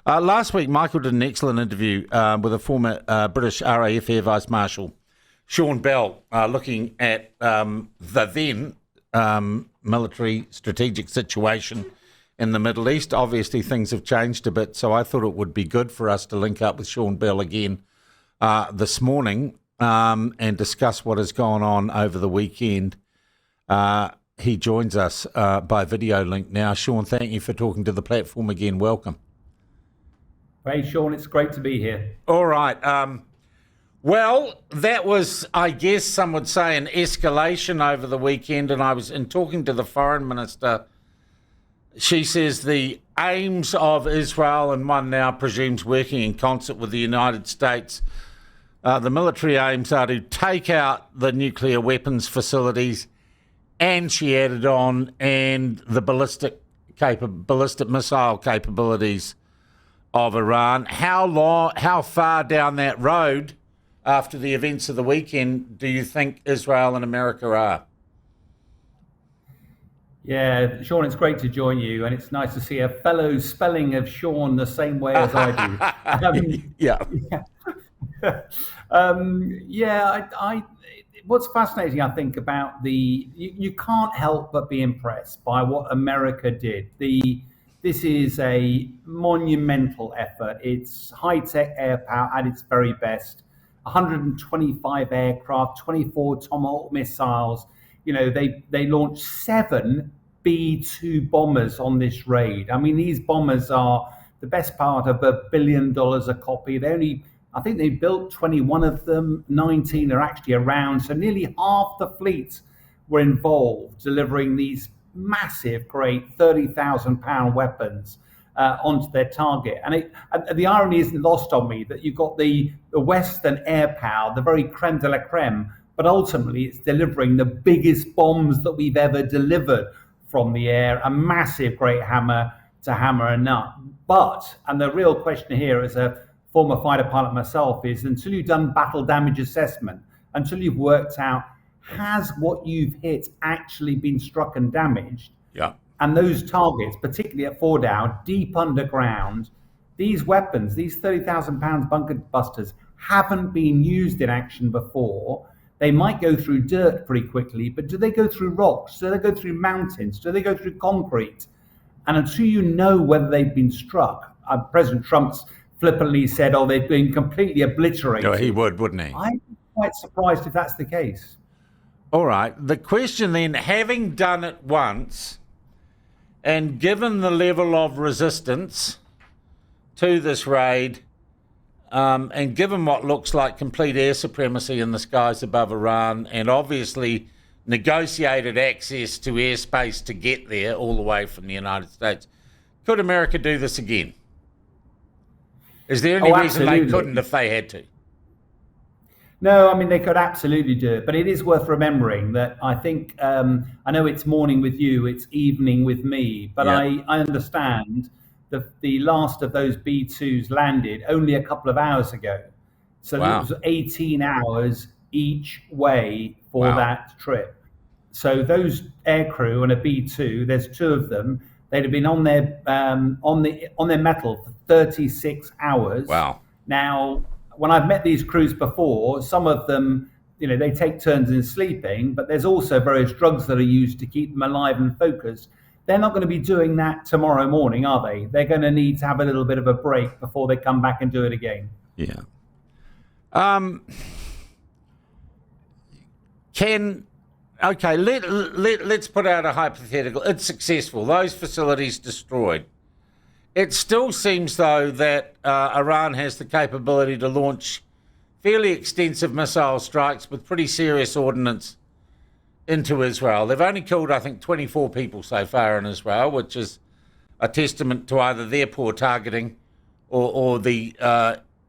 Last week, Michael did an excellent interview with a former British RAF Air Vice Marshal, Sean Bell, looking at the then military strategic situation in the Middle East. Obviously, things have changed a bit, so I thought it would be good for us to link up with Sean Bell again this morning and discuss what has gone on over the weekend. He joins us by video link now. Sean, thank you for talking to the platform again. Welcome. Hey, Sean, it's great to be here. All right. Well, that was, I guess some would say, an escalation over the weekend. And I was in talking to the foreign minister. She says the aims of Israel, and one now presumes working in concert with the United States, the military aims are to take out the nuclear weapons facilities, and she added on, and the ballistic missile capabilities of Iran. How far down that road after the events of the weekend do you think Israel and America are? Yeah, Sean, it's great to join you, and it's nice to see a fellow spelling of Sean the same way as I do. Yeah. What's fascinating, I think, about you can't help but be impressed by what America did. This is a monumental effort. It's high-tech air power at its very best. 125 aircraft, 24 Tomahawk missiles. You know, they launched 7 B-2 bombers on this raid. I mean, these bombers are the best part of $1 billion a copy. I think they built 21 of them, 19 are actually around. So nearly half the fleet were involved delivering these massive, great 30,000 pound weapons onto their target. And the irony isn't lost on me that you've got the Western air power, the very creme de la creme, but ultimately it's delivering the biggest bombs that we've ever delivered from the air, a massive, great hammer to hammer a nut. And the real question here as a former fighter pilot myself is, until you've done battle damage assessment, until you've worked out, has what you've hit actually been struck and damaged? Yeah. And those targets, particularly at Fordow, deep underground, these weapons, these 30,000 pounds bunker busters, haven't been used in action before. They might go through dirt pretty quickly, but do they go through rocks? Do they go through mountains? Do they go through concrete? And until you know whether they've been struck, President Trump's flippantly said, oh, they've been completely obliterated. Oh, he would, wouldn't he? I'm quite surprised if that's the case. All right. The question then, having done it once, and given the level of resistance to this raid, and given what looks like complete air supremacy in the skies above Iran, and obviously negotiated access to airspace to get there all the way from the United States, could America do this again? Is there any reason they couldn't if they had to? No, I mean, they could absolutely do it, but it is worth remembering that I think, I know it's morning with you, it's evening with me, but yeah. I understand that the last of those B-2s landed only a couple of hours ago. So wow. It was 18 hours each way for that trip. So those aircrew and a B-2, there's 2 of them, they'd have been on their metal for 36 hours. Wow. Now, when I've met these crews before, some of them, you know, they take turns in sleeping, but there's also various drugs that are used to keep them alive and focused. They're not going to be doing that tomorrow morning, are they? They're going to need to have a little bit of a break before they come back and do it again. Yeah. Let's put out a hypothetical. It's successful. Those facilities destroyed. It still seems, though, that Iran has the capability to launch fairly extensive missile strikes with pretty serious ordnance into Israel. They've only killed, I think, 24 people so far in Israel, which is a testament to either their poor targeting or the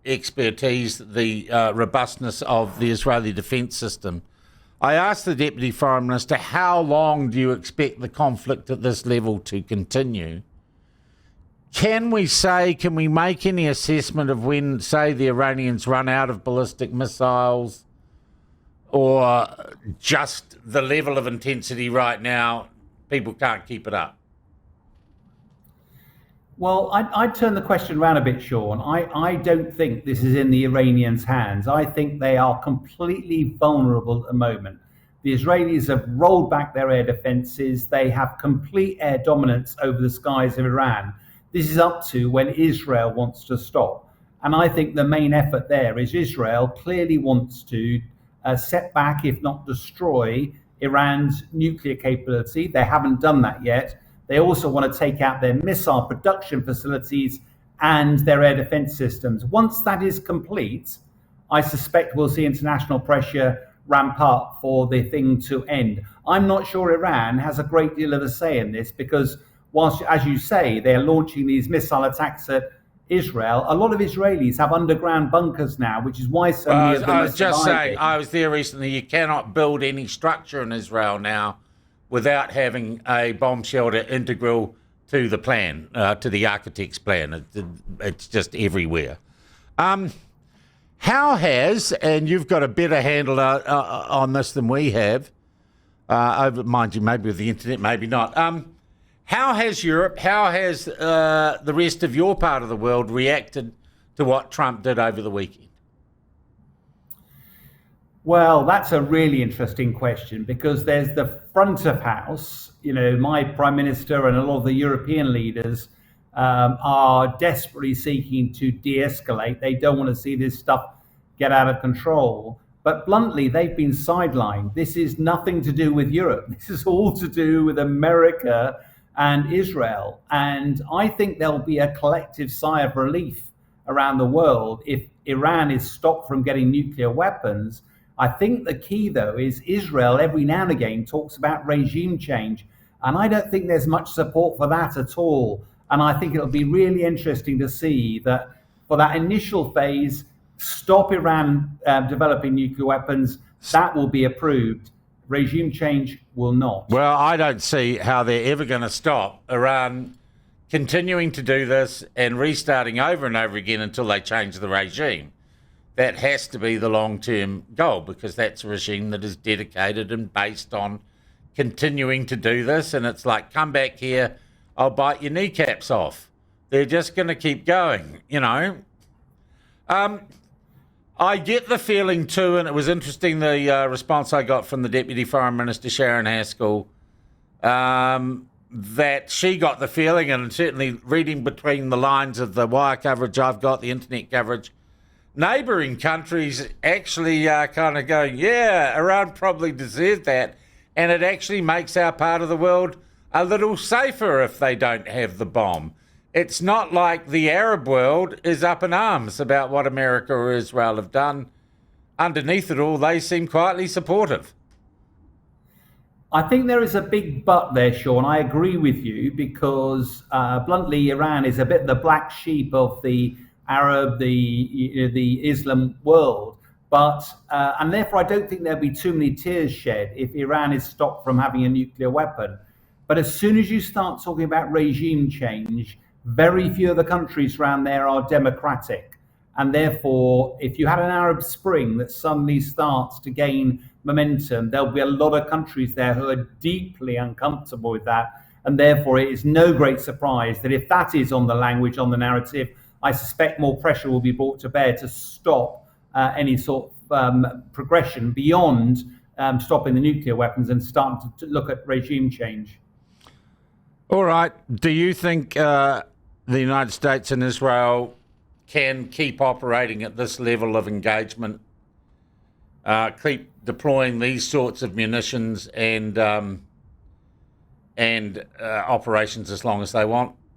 expertise, the robustness of the Israeli defense system. I asked the Deputy Foreign Minister, how long do you expect the conflict at this level to continue? Can we make any assessment of when, say, the Iranians run out of ballistic missiles, or just the level of intensity right now, people can't keep it up? Well, I'd turn the question around a bit, Sean. I don't think this is in the Iranians' hands. I think they are completely vulnerable at the moment. The Israelis have rolled back their air defenses. They have complete air dominance over the skies of Iran. This is up to when Israel wants to stop. And I think the main effort there is Israel clearly wants to set back, if not destroy, Iran's nuclear capability. They haven't done that yet. They also want to take out their missile production facilities and their air defense systems. Once that is complete, I suspect we'll see international pressure ramp up for the thing to end. I'm not sure Iran has a great deal of a say in this because whilst, as you say, they're launching these missile attacks at Israel, a lot of Israelis have underground bunkers now, which is why so many of them I are was just surviving. saying, I was there recently. You cannot build any structure in Israel now without having a bomb shelter integral to the plan, to the architect's plan. It's just everywhere. How has, and you've got a better handle on this than we have, mind you, maybe with the internet, maybe not. How has Europe, how has the rest of your part of the world reacted to what Trump did over the weekend? Well, that's a really interesting question because there's the front of house. My prime minister and a lot of the European leaders are desperately seeking to de-escalate. They don't want to see this stuff get out of control. But bluntly, they've been sidelined. This is nothing to do with Europe. This is all to do with America and Israel. And I think there'll be a collective sigh of relief around the world if Iran is stopped from getting nuclear weapons. I think the key, though, is Israel every now and again talks about regime change. And I don't think there's much support for that at all. And I think it'll be really interesting to see that for that initial phase, stop Iran developing nuclear weapons, that will be approved. Regime change will not. Well, I don't see how they're ever going to stop Iran continuing to do this and restarting over and over again until they change the regime. That has to be the long-term goal because that's a regime that is dedicated and based on continuing to do this. And it's like, come back here, I'll bite your kneecaps off. They're just going to keep going, I get the feeling too, and it was interesting the response I got from the Deputy Foreign Minister, Sharon Haskell, that she got the feeling, and certainly reading between the lines of the wire coverage I've got, the internet coverage, neighbouring countries actually are kind of going, yeah, Iran probably deserved that, and it actually makes our part of the world a little safer if they don't have the bomb. It's not like the Arab world is up in arms about what America or Israel have done. Underneath it all, they seem quietly supportive. I think there is a big but there, Sean. I agree with you because, bluntly, Iran is a bit the black sheep of the Arab, the Islam world. But and therefore, I don't think there'll be too many tears shed if Iran is stopped from having a nuclear weapon. But as soon as you start talking about regime change, very few of the countries around there are democratic. And therefore, if you had an Arab Spring that suddenly starts to gain momentum, there'll be a lot of countries there who are deeply uncomfortable with that. And therefore, it is no great surprise that if that is on the language, on the narrative, I suspect more pressure will be brought to bear to stop any sort of progression beyond stopping the nuclear weapons and starting to look at regime change. All right. Do you think the United States and Israel can keep operating at this level of engagement, keep deploying these sorts of munitions and operations as long as they want?